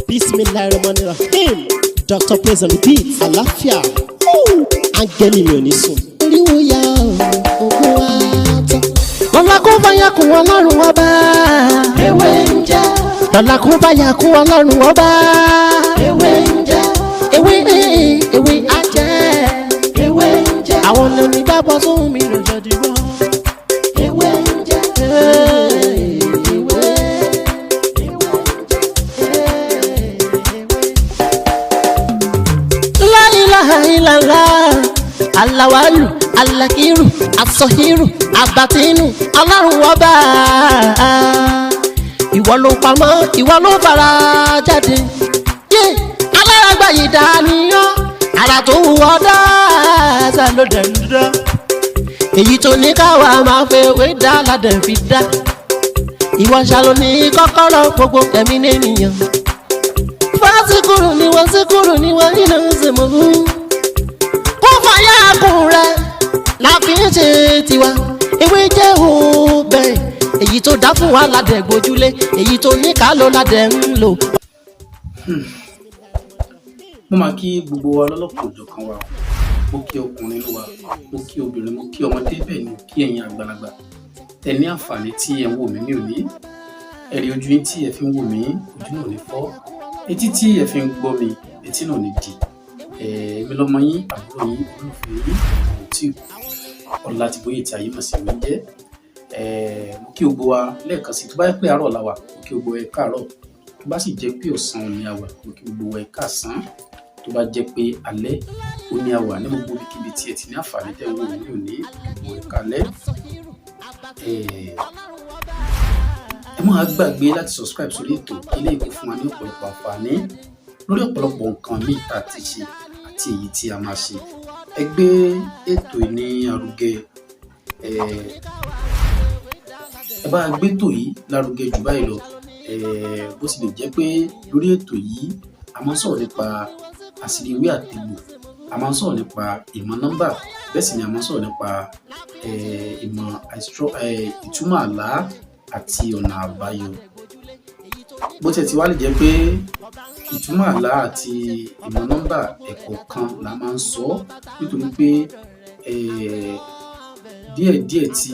Bismillahirrahmanirrahim. Dr. Praise and Repeat. Àlàáfíà. Áńgẹ́lì mi ò ní sùn. Oríwo ya ògùn wa tán. Lọ́la kó bá yà kún Ọlọ́run ọba. Ewé ń jẹ́. Lọ́la kó bá yà kún Ọlọ́run ọba. Ewé ń jẹ́. Ewé á jẹ́. Ewé ń jẹ́. Àwọn lóní dábọ̀ sóhun mi lọ́jọ́ dìbò. Ewé ń jẹ́. Ilala alawalu alakiru asọhiru abatinu Ọlọ́run ọba ìwọ ló pamọ́ ìwọ ló fara jáde yé aláràgbà yìí dàníyàn ara tó wù ọ́ dáadáa ló dẹ̀ ń dá èyí tó ní káwa máa fẹ́ wé dá ládẹ̀ fi dá ìwọ ṣàlò ní kọ́kọ́rọ́ gbogbo ẹ̀mí nìyẹn fásikúrò ni wọ́n síkúrò ni wọ́n nínú ìsìnkú. Kún rẹ̀ la fi ń ṣe tiwa ewé jẹ́ òbẹ̀ èyí tó dá fún wa ládẹ̀ gbójúlé èyí tó ní ká ló ládẹ̀ ń lò. Mo máa kí gbogbo wa lọ́lọ́pọ̀ òjọ̀kan wa mo kí ọkùnrin wa mo kí obìnrin mo kí ọmọdé bẹ́ẹ̀ ni kí ẹ̀yin àgbàlagbà ẹ ní àǹfààní tí ẹ ń wò mí ní òní ẹ̀rí ojú yín tí ẹ fi ń wò mí ojú náà ní fọ́ etí tí ẹ fi ń gbọ́ mi etí náà ní di èmi lọmọ yín àbúrò yín olùfẹ́ yín tí Ọlátìbóyè tí ayé mọ̀ sí mi jẹ́ mo kí gbogbo wa lẹ́ẹ̀kan sí tó bá yẹ pé àárọ̀ la wà mo kí gbogbo ẹ káàárọ̀ tó bá sì jẹ́ pé ọ̀sán ni a wà mo kí gbogbo ẹ káàsán tó bá jẹ́ pé alẹ́ ó ní a wà ní gbogbo ibikíbi tí ẹ ti ní àǹfààní tẹ́ ń wò ní òní gbogbo ẹ kálẹ́ ẹ má gbàgbé láti subscribe sórí ètò ilé ìwé fún wa ní ọ̀pọ̀lọpọ̀ àǹfààní lórí ọ̀pọ̀lọpọ̀ nǹkan míì tá a ti ṣe àti èyí tí a máa ṣe ẹ gbé ètò ní arugẹ ẹ bá gbé ètò yìí lárugẹ jù báyìí lọ bó ti lè jẹ́ pé lórí ètò yìí a máa ń sọ̀rọ̀ nípa àṣírí ìwé àtegbò a máa ń sọ̀rọ̀ nípa ìmọ̀ nọ́mbà bẹ́ẹ̀ sì ni a máa ń sọ̀rọ̀ nípa ìmọ̀ ìtumọ̀ àlá àti ọ̀nà àbáyọ bó tiẹ̀ ti wá lè jẹ́ pé ìtumọ̀ àlá àti ìmọ̀ nọ́mbà ẹ̀kọ́ kan la máa ń sọ nítorí pé díẹ̀díẹ̀ tí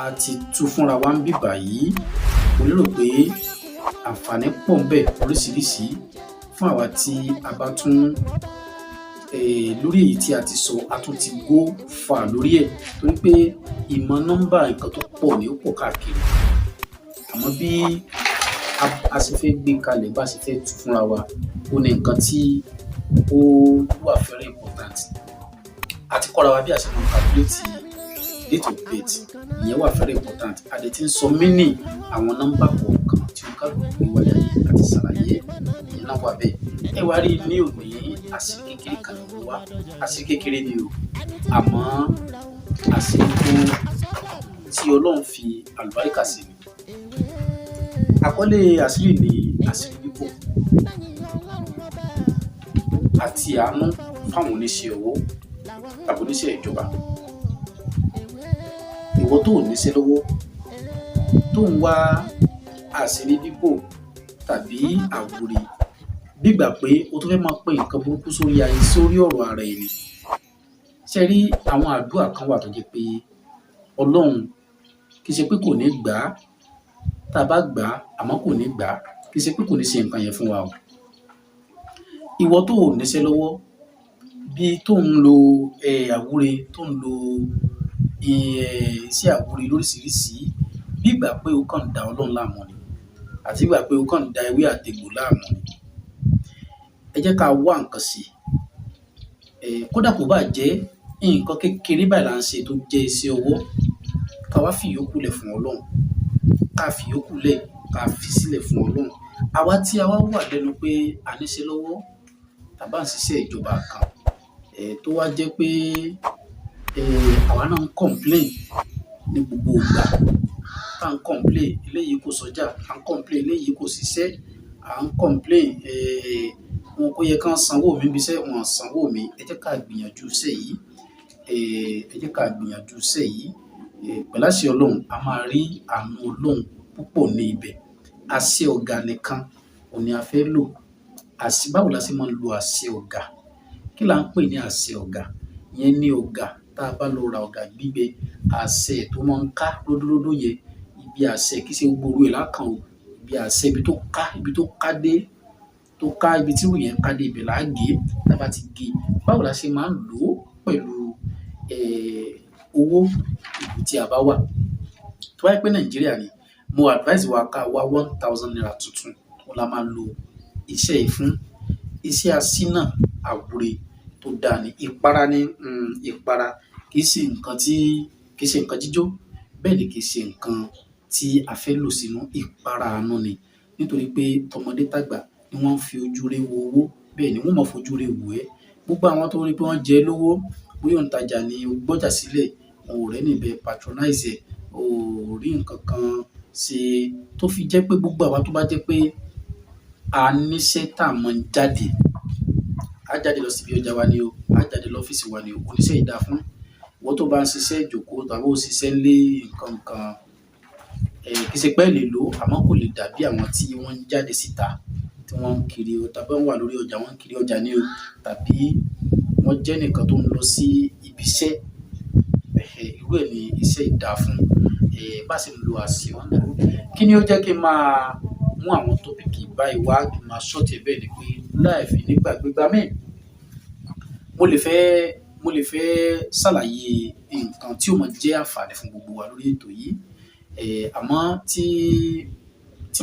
a ti tú fúnra wa ń bíbà yìí mo lérò pé àǹfààní pọ̀ ń bẹ oríṣiríṣi fún àwa tí a bá tún lórí èyí tí a ti sọ a tún ti go fà lórí ẹ̀ torí pé ìmọ̀ nọ́mbà nǹkan tó pọ̀ ní ó pọ̀ káàkiri àmọ́ bí a sì fẹ́ gbé kalẹ̀ bá a sì fẹ́ tú fúnra wa ó ní nǹkan tí ó wà very important àti kọ́ra wa bí a ṣe máa calculate date of birth ìyẹn wà very important a dẹ̀ ti ń sọ meaning àwọn nọ́mbà kọ̀ọ̀kan tí ó kálukú gbé wáyà yìí àti ṣàlàyé ìyẹn náà wà bẹ́ẹ̀ ẹ wá rí ní òní àṣírí kékeré kan ló wá àṣírí kékeré ni o àmọ́ àṣírí tí Ọlọ́run fi àlùbáríkà sí ni àkọlé àṣírí ni àṣírí bíbò àti àánú fáwọn oníṣẹ́ owó tàbí oníṣẹ́ ìjọba ìwọ tó ò níṣẹ́ lọ́wọ́ tó ń wá àṣírí bíbò tàbí àwúre gbígbà pé o tó fẹ́ máa pè nǹkan burúkú sórí ayé sórí ọ̀rọ̀ ara ẹni ṣe rí àwọn àdúrà kan wà tó jẹ́ pé Ọlọ́run kì í ṣe pé kò ní gbà á tá a bá gbà á àmọ́ kò ní gbà á kì í ṣe pé kò ní ṣe nǹkan yẹn fún wa o ìwọ tó ò níṣẹ́ lọ́wọ́ bí tó ń lo àwúre tó ń lo iṣẹ́ àwúre lóríṣiríṣi bí ìgbà pé o kàn ń da Ọlọ́run láàmú ni àti ìgbà pé o kàn ń da ewé àtegbò láàmú ni ẹ jẹ́ ká wá nǹkan sí kódà kó bá jẹ́ nǹkan kékeré báyìí là ń ṣe tó jẹ́ iṣẹ́ ọwọ́ ká wá fi ìyókù lẹ̀ fún Ọlọ́run ká fi ìyókù lẹ̀ ká fi sílẹ̀ fún Ọlọ́run àwa tí a wá wà lẹ́nu pé a níṣẹ́ lọ́wọ́ tàbá ń ṣiṣẹ́ ìjọba kan tó wá jẹ́ pé àwa náà ń complain ní gbogbo ìgbà tá à ń complain eléyìí kò sọ́jà à ń complain eléyìí kò ṣiṣẹ́ à ń complain wọn kò yẹ kán sanwó mi bí iṣẹ́ wọn sanwó mi ẹ jẹ́ ká gbìyànjú iṣẹ́ yìí pẹ̀lú àṣẹ Ọlọ́run a máa rí àánú Ọlọ́run púpọ̀ ní ibẹ̀ àṣẹ ọ̀gá nìkan òun ni a fẹ́ lò. Báwo la ṣe máa ń lo àṣẹ ọ̀gà? Kí là ń pè ní àṣẹ ọ̀gà? Ìyẹn ni ọ̀gà tá a bá lọ ra ọ̀gà gbígbẹ, àṣẹ tó máa ń ká lódólódó yẹn, ibi àṣẹ kì í ṣe gbogbo ẹ̀ lákàn o, ibi àṣẹ ibi tó ká dé, tó ká ibi tí irú yẹn ká dé ibẹ̀ là á gé. Tá a bá ti gé, báwo la ṣe máa ń lò ó pẹ̀lú owó ìlú tí a bá wà? Tó bá jẹ́ pé Nàìjíríà ni, mo advise wa ká wá 1,000 naira tuntun, òun la máa lo iṣẹ́ yìí fún. Iṣẹ́ Asina àwúre tó dáa ni. Ipara ni, ìpara kì í ṣe nǹkan jíjó, bẹ́ẹ̀ ni kì í ṣe nǹkan tí a fẹ́ lò sínú. Ìpara àánú ni, nítorí pé tọmọdé tàgbà ni wọ́n ń fi ojú rẹ wo owó, bẹ́ẹ̀ ni wọ́n máa fojú rẹ wò ẹ́. Gbogbo àwọn tó rí pé wọ́n jẹ lówó, bóyá òǹtajà ni o gbọ́jà sílẹ̀, wọn ò rẹ́ni bẹ́ẹ̀ patronize ẹ̀, ò rí nǹkan kan ṣe, tó fi jẹ́ pé gbogbo àwa tó bá jẹ́ pé a níṣẹ́ tá a mọ̀ ń jáde, a jáde lọ síbi ọjà wa ni o, a jáde lọ́fíìsì wa ni o, oníṣẹ́ yìí dáa fún. Ìwọ tó bá ń ṣiṣẹ́ ìjókòó tàbí ó ṣiṣẹ́ lé nǹkan kan, kì í ṣe pé ẹ lè lò ó, àmọ́ kò lè dàbí àwọn tí wọ́n ń jáde síta, tí wọ́n ń kiri o, tàbí wọ́n wà lórí ọjà, wọ́n ń kiri ọjà ni o, tàbí wọ́n jẹ́ nìkan tó ń lọ sí ibi iṣẹ́. Irú ẹ̀ ni iṣẹ́ yìí dáa fún. Bá ṣe ń lo àṣẹ ọ̀gà. Kí ni ó jẹ́ kí n máa mú àwọn tọ́pìkì báyìí wá, kí n máa ṣọ́ọ̀tì ẹ̀ bẹ́ẹ̀ ni pé láì fi nígbà gbígbà míì, mo lè fẹ́ ṣàlàyé nǹkan tí ó máa jẹ́ àǹfààní fún gbogbo wa lórí ètò yìí. Àmọ́ tí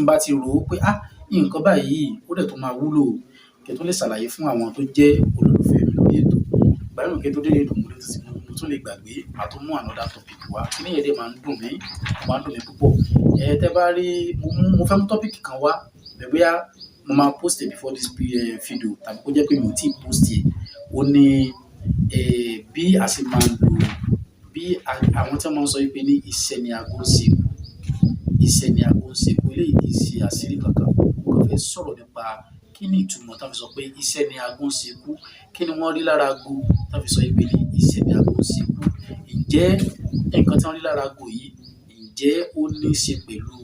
n bá ti rò ó pé nǹkan báyìí ó dẹ̀ tó máa wúlò, kí n tó lè ṣàlàyé fún àwọn tó jẹ́ olólùfẹ́ mi lórí ètò. Ìgbà mìíràn kí n tó dé ètò mo tún lè gbàgbé, màá tún mú another topic wá. Kíní yẹn dẹ̀ máa ń dùn mí púpọ̀. Tẹ́ bá rí, mo fẹ́ mú topic kan wá, bóyá mo máa post it before this video, tàbí kó jẹ́ pé mi ò tí ì post it. Ó ní bí a ṣe máa ń lò, bí àwọn tí wọ́n máa ń sọ pé ní iṣẹ́ ni aago ń ṣe kú, iṣẹ́ ni aago ń ṣe kú. Eléyìí kì í ṣe àṣírí kankan. Mo kàn fẹ́ sọ̀rọ̀ nípa kí ni ìtumọ̀ tá fi sọ pé iṣẹ́ ni aago ń ṣe kú. Kí ni wọ́n rí lára aago tá fi sọ pé ní iṣẹ́ ni aago ń ṣe kú? Ǹjẹ́ nǹkan tí wọ́n rí lára aago yìí, ǹjẹ́ ó ní í ṣe pẹ̀lú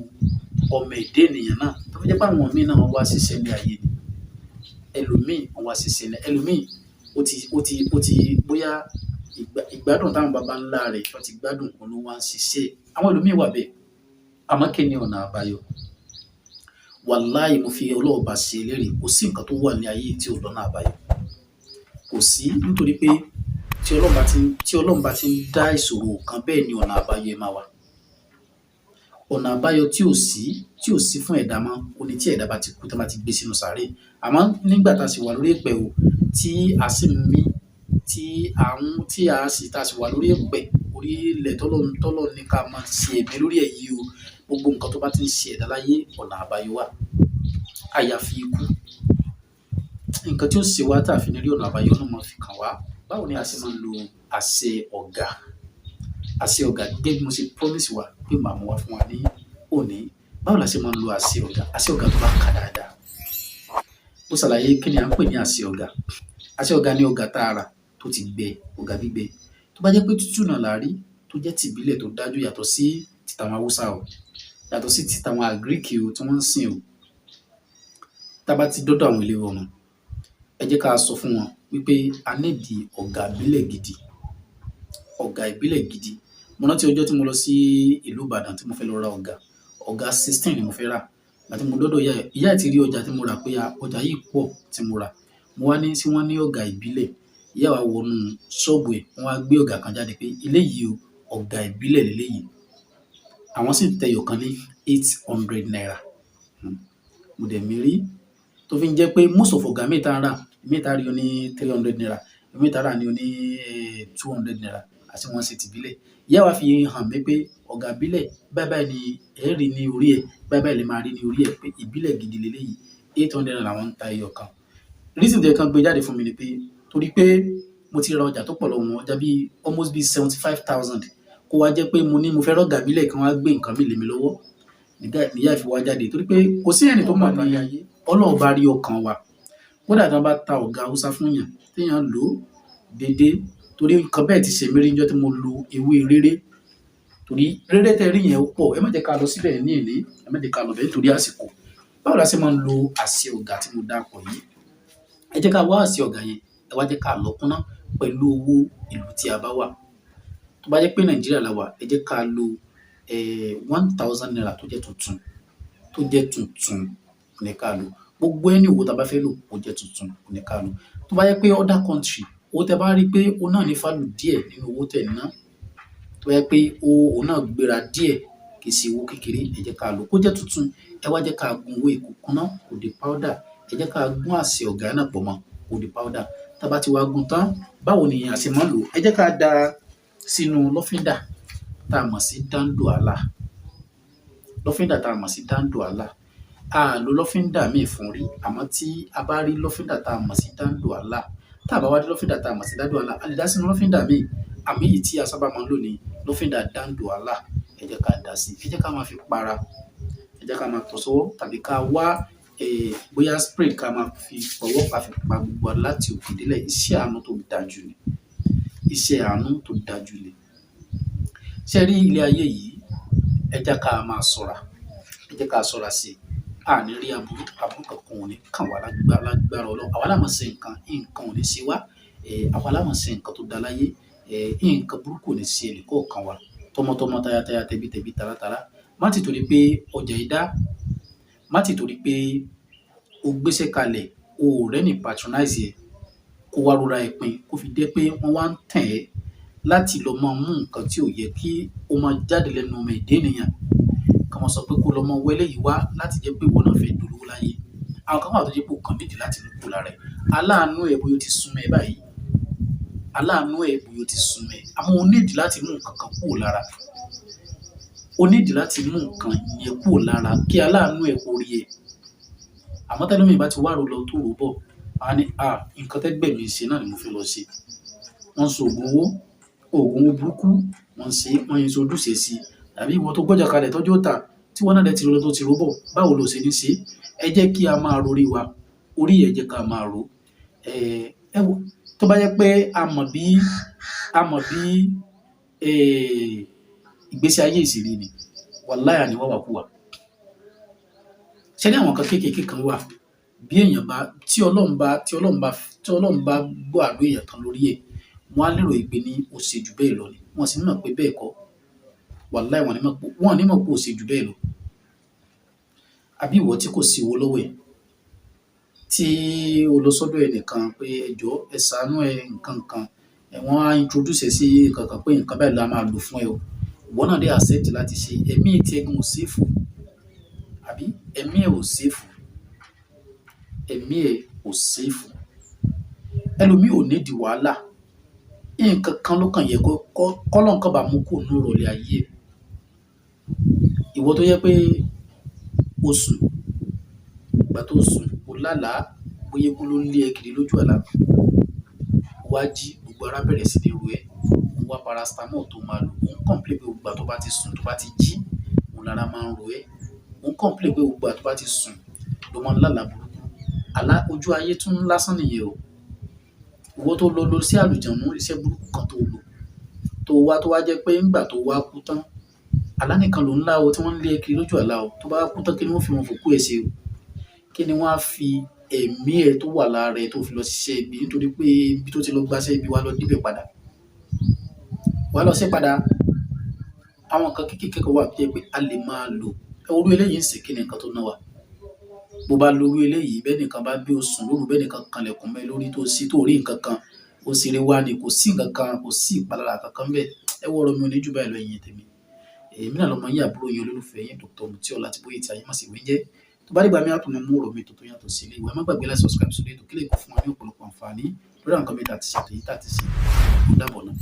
ọmọ ẹ̀dá ènìyàn náà? Tó fi jẹ́ pé àwọn míì náà wọ́n wá ṣiṣẹ́ ní ayé ni. Ẹlòmíì wọ́n wá ṣiṣẹ́ ní, ẹlòmíì ó ti bóyá ìgbádùn táwọn baba ńlá rẹ̀ wọ́n ti gbádùn, òun ló wá ń ṣiṣẹ́. Àwọn ẹlòmíì wà bẹ́ẹ̀. Àmọ́ kí ni ọ̀nà àbáyọ? Wàláhì mo fi Ọlọ́run bá ṣe ẹlẹ́rìí, kò sí nǹkan tó wà ní ayé tí ò lọ́nà àbáyọ. Kò sí, nítorí pé tí Ọlọ́run bá ti ń dá ìṣòro kan, bẹ́ẹ̀ ni ọ̀nà àbáyọ máa wà. Ọ̀nà àbáyọ tí ò sí fún ẹ̀dá mọ́, ó ní tí ẹ̀dá bá ti kú, tí wọ́n bá ti gbé sínú sàárè. Àmọ́ nígbà tá a sì wà lórí èpẹ̀ o, tí a sì ń mí, tí a sì wà lórí èpẹ̀, orí ilẹ̀ tọ́lọ́run ní ká máa ṣe ẹ̀mí lórí ẹ̀ yìí o, gbogbo nǹkan tó bá ti ń ṣe ẹ̀dá láyé, ọ̀nà àbáyọ wà. Àyàfi ikú. Nǹkan tí ó ṣe wá tá a fi ní rí ọ̀nà àbáyọ náà máa fi kàn wá. Báwo ni a ṣe máa ń lo àṣẹ ọ̀gà? Àṣẹ ọ̀gà gẹ́gẹ́ bí mo ṣe promise wa pé màá mú wá fún wa ní òní. Báwo la ṣe máa ń lo àṣẹ ọ̀gà? Àṣẹ ọ̀gà tó bá kà dáadáa. Mo ṣàlàyé kí ni à ń pè ní àṣẹ ọ̀gà. Àṣẹ ọ̀gà ni ọ̀gà tààrà tó ti gbẹ, ọ̀gà gbígbẹ. Tó bá jẹ́ pé tútù náà la rí, tó jẹ́ tìbílẹ̀ tó dájú, yàtọ̀ sí tìtàwọn Haúsá o, yàtọ̀ sí tìtàwọn Àgíríkì o tí wọ́n ń sìn o. Tá bá ti dọ́dọ̀ àwọn ilé wọn, ẹ jẹ́ ká sọ fún wọn wípé a nídi ọ̀gà ìbílẹ̀ gidi. Ọ̀gà ìbílẹ̀ gidi. Mo rántí ọjọ́ tí mo lọ sí ìlú Ìbàdàn tí mo fẹ́ lọ ra ọ̀gà 16 ni mo fẹ́ rà. Ìgbà tí mo dọ́dọ̀ ìyá ti rí ọjà tí mo rà pé ọjà yìí pọ̀ tí mo rà. Mo wá ní sí wọ́n ní ọ̀gà ìbílẹ̀. Ìyá wa wọnú ṣọ́ọ̀bù ẹ̀, wọ́n wá gbé ọ̀gà kan jáde pé eléyìí o, ọ̀gà ìbílẹ̀ lélẹ́yìí. Àwọn sì tẹ ẹyọ kan ní 800 naira. Mo dẹ̀ mi rí. Tó fi ń jẹ́ pé most of ọ̀gà mẹ́ta rà, mẹ́ta rí o ní 300 naira, mẹ́ta rà ní o ní 200 naira, àti wọ́n ṣe tìbílẹ̀. Ìyá wa fi hàn mí pé ọ̀gà ìbílẹ̀ báyìí ni ẹ rí ní orí ẹ̀, báyìí lè máa rí ní orí ẹ̀, pé ìbílẹ̀ gidi lélẹ́yìí. 800 naira wọ́n ń ta ẹyọ kan. Reason tó kan gbé jáde fún mi ni pé torí pé mo ti ra ọjà tó pọ̀ lọ́wọ́ wọn, ọjà bíi almost 75,000. Kó wá jẹ́ pé mo fẹ́ rọ́gà ìbílẹ̀ kan wá gbé nǹkan mi lé mi lọ́wọ́. Ìyá ìfi wá jáde torí pé kò sí ẹni tó mọ̀ ní ayé. Ọlọ́run bá rí ọkàn wa. Kódà tí wọ́n bá ta ọ̀gà Haúsá fún yàn, tí yàn lò ó déédéé, torí nǹkan bẹ́ẹ̀ ti ṣe mí rí níjọ́ tí mo lo ewé réré. Torí réré tẹ́ rí yẹn ó pọ̀. Ẹ má jẹ́ ká lọ síbẹ̀ ní èní, ẹ má jẹ́ ká lọ bẹ́ẹ̀ nítorí àsìkò. Báwo la ṣe máa ń lo àṣẹ ọ̀gá tí mo dákọ̀ yìí? Ẹ jẹ́ ká wá àṣẹ ọ̀gá yẹn, ẹ wá jẹ́ ká lọ kúnná pẹ̀lú owó ìlú tí a bá wà. Tó bá jẹ́ pé Nàìjíríà la wà, ẹ jẹ́ ká lo 1,000 naira tó jẹ́ tuntun ní ká lò. Gbogbo ẹni owó tá a bá fẹ́ lò ó jẹ́ tuntun ní ká lò. Tó bá jẹ́ pé other country, owó tẹ bá rí pé ó náà ní value díẹ̀ nínú owó tẹ̀ ná, tó bá jẹ́ pé owó náà gbéra díẹ̀ kì í ṣe owó kékeré, ẹ jẹ́ ká lò kó jẹ́ tuntun. Ẹ wá jẹ́ ká gun owó epo kúnná kó di powder. Ẹ jẹ́ ká gún àṣẹ ọ̀gá náà pọ̀ mọ́ kó di powder. Tá bá ti wá gun tán, báwo ni a ṣe máa ń lò? Ẹ jẹ́ ká da sínú lọ́fíndà tá a mọ̀ sí danduala. Lọ́fíndà tá a mọ̀ sí danduala. A lo lọ́fíndà míì fún rí, àmọ́ tí a bá rí lọ́fíndà tá a mọ̀ sí danduala, tá a bá wá rí lọ́fíndà tá a mọ̀ sí danduala, a lè dá sínú lọ́fíndà míì. Àmì yìí tí a sábà máa ń lò ní lọ́fíndà danduala. Ẹ jẹ́ ká dà sí, ẹ jẹ́ ká máa fi para, ẹ jẹ́ ká máa tọ̀ sọ́wọ́ tàbí ká wá bóyá spray ká máa fi fọwọ́ ká fi pa gbogbo ara láti òkè délẹ̀. Iṣẹ́ àánú tó dájú ni. Iṣẹ́ àánú tó dájú ni. Ṣé rí ilé ayé yìí? Ẹ jẹ́ ká máa ṣọ́ra. Ẹ jẹ́ ká ṣọ́ra sí i. A ní rí aburú kankan ò ní kàn wá lágbára Ọlọ́run. Àwa la máa ṣe nǹkan ò ní ṣe wá. Àwa la máa ṣe nǹkan tó dá láyé. Nǹkan burúkú ò ní ṣe ẹnì kọ̀ọ̀kan wa. Tọmọtọmọ, tayátayá, tẹbítẹbí, taratara. Má ti torí pé ọjà yìí dá, má ti torí pé o gbéṣẹ́ kalẹ̀, o ò rẹ́ni patronize ẹ, kó wá rora ẹ̀pin, kó fi dé pé wọ́n wá ń tẹ̀ ẹ́ láti lọ máa mú nǹkan tí ò yẹ kí ó máa jáde lẹ́nu ọmọ èdè ènìyàn. Ká máa sọ pé kó lọ máa wẹ́lẹ́ yìí wá láti jẹ́ pé ìwọ náà fẹ́ dolówó láyé. Àwọn kan wà tó jẹ́ pé o kàn nídìí láti mú kó lára ẹ̀. Aláàánú ẹ̀ bóyá ó ti súnmọ́ ẹ báyìí. Aláàánú ẹ̀ bóyá ó ti súnmọ́ ẹ. Àmọ́ o nídìí láti mú nǹkan kan kúrò lára. O nídìí láti mú nǹkan yẹn kúrò lára kí aláàánú ẹ̀ kó rí ẹ. Àmọ́ tẹ́lómi bá ti wá ro lọ tó rò bọ̀, a ní nǹkan tẹ́gbẹ́ mi ṣe náà ni mo fẹ́ lọ ṣe. Wọ́n so oògùn owó burúkú, wọ́n yin so ojúṣe sí i. Tàbí ìwọ tó gbọ́jà kalẹ̀ tọ́jú ọ̀tá tí wọ́n náà dẹ̀ ti ro lọ tó ti ro bọ̀, báwo lo ṣe ní ṣe? Ẹ jẹ́ kí a máa rorí wa. Orí ẹ jẹ́ ká máa ro. Tó bá jẹ́ pé a mọ̀ bí ìgbésí ayé ìṣèlú ni, wàláhì àní wàwàkuwà. Ṣé ní àwọn kan kéékèèké kan wà bí èèyàn bá tí Ọlọ́run bá gbọ́ àdúrà èèyàn kan lórí ẹ̀, wọ́n á lérò ìpè ní ó ṣe jù bẹ́ẹ̀ lọ ni. Wọ́n sì ní mọ̀ pé bẹ́ẹ̀ kọ́. Wàláhì wọ́n ní mọ̀ pé ó ṣe jù bẹ́ẹ̀ lọ. Àbí ìwọ tí kò sí owó lọ́wọ́ ẹ̀, tí o lọ sọ́dọ̀ ẹnìkan pé ẹ jọ̀ọ́ ẹ ṣàánú ẹ nǹkan kan, wọ́n á introduce ẹ sí nǹkan kan pé nǹkan báyìí la máa lò fún ẹ o. Ìwọ náà dé accept láti ṣe. Ẹ̀mí tí ẹ̀gún ò safe. Àbí ẹ̀mí ẹ̀ ò safe. Ẹ̀mí ẹ̀ ò safe. Ẹlòmíì ò nídìí wàhálà. Nǹkan kan ló kàn yẹ kọ́lọ́n kan bá mú kó nú rọlẹ̀ ayé ẹ̀. Ìwọ tó yẹ pé o sùn, ìgbà tó sùn, o lálàá, bóyá eégún ló ń lé ẹ kiri lójú àlá. O wá jí, gbogbo ara bẹ̀rẹ̀ sí ní ro ẹ́. O wá paracetamol tó máa lò. O ń complain pé gbogbo ìgbà tó bá ti sùn, tó bá ti jí, òun lára máa ń ro ẹ́. O ń complain pé gbogbo ìgbà tó bá ti sùn, ló máa ń lálàá burúkú. Ojú ayé tún lásán nìyẹn o. Ìwọ tó lọ sí àlùjànnú, iṣẹ́ burúkú kan tó lò, tó wá jẹ́ pé ńgbà tó wá kú tán, àlá nìkan ló ń lá o tí wọ́n ń lé ẹ kiri lójú àlá o. Tó bá kú tán, kí ni wọ́n fi wọn fòkú ẹ ṣe o? Kí ni wọ́n á fi ẹ̀mí ẹ tó wà lára ẹ tó fi lọ ṣiṣẹ́ ibi nítorí pé ibi tó ti lọ gbáṣẹ́ ibi wá lọ débẹ̀ padà. Wá lọ ṣe padà. Àwọn nǹkan kéékèèké kan wà tó jẹ́ pé a lè máa lò. Orú eléyìí ń sìn kí ni nǹkan tó ná wa. Bó bá lo orú eléyìí, bẹ́ẹ̀ nìkan bá bí o sùn lóru, bẹ́ẹ̀ nìkan kanlẹ̀kùn mẹ́ lórí tó rí nǹkan kan, ó ṣeré wá ni, kò sí nǹkan kan, kò sí ìpalára kankan bẹ́ẹ̀. Ẹ wọ ọ̀rọ̀ mi ò ní jù báyìí lọ ẹ̀yin tèmi. Èmi náà lọmọ yín àbúrò yín olólùfẹ́ yín Dr. Mutiola láti Bóyè tí ayé má sì wí jẹ́. Tó bá dìgbà mi á tún mú ọ̀rọ̀ mi tuntun yàtọ̀ sí ilé ìwé. Ẹ má gbàgbé láti subscribe sórí ètò kí lè kó fún wa ní ọ̀pọ̀lọpọ̀ àǹfààní lórí àwọn nǹkan mi tí a ti ṣe. Ó dàbọ̀ náà.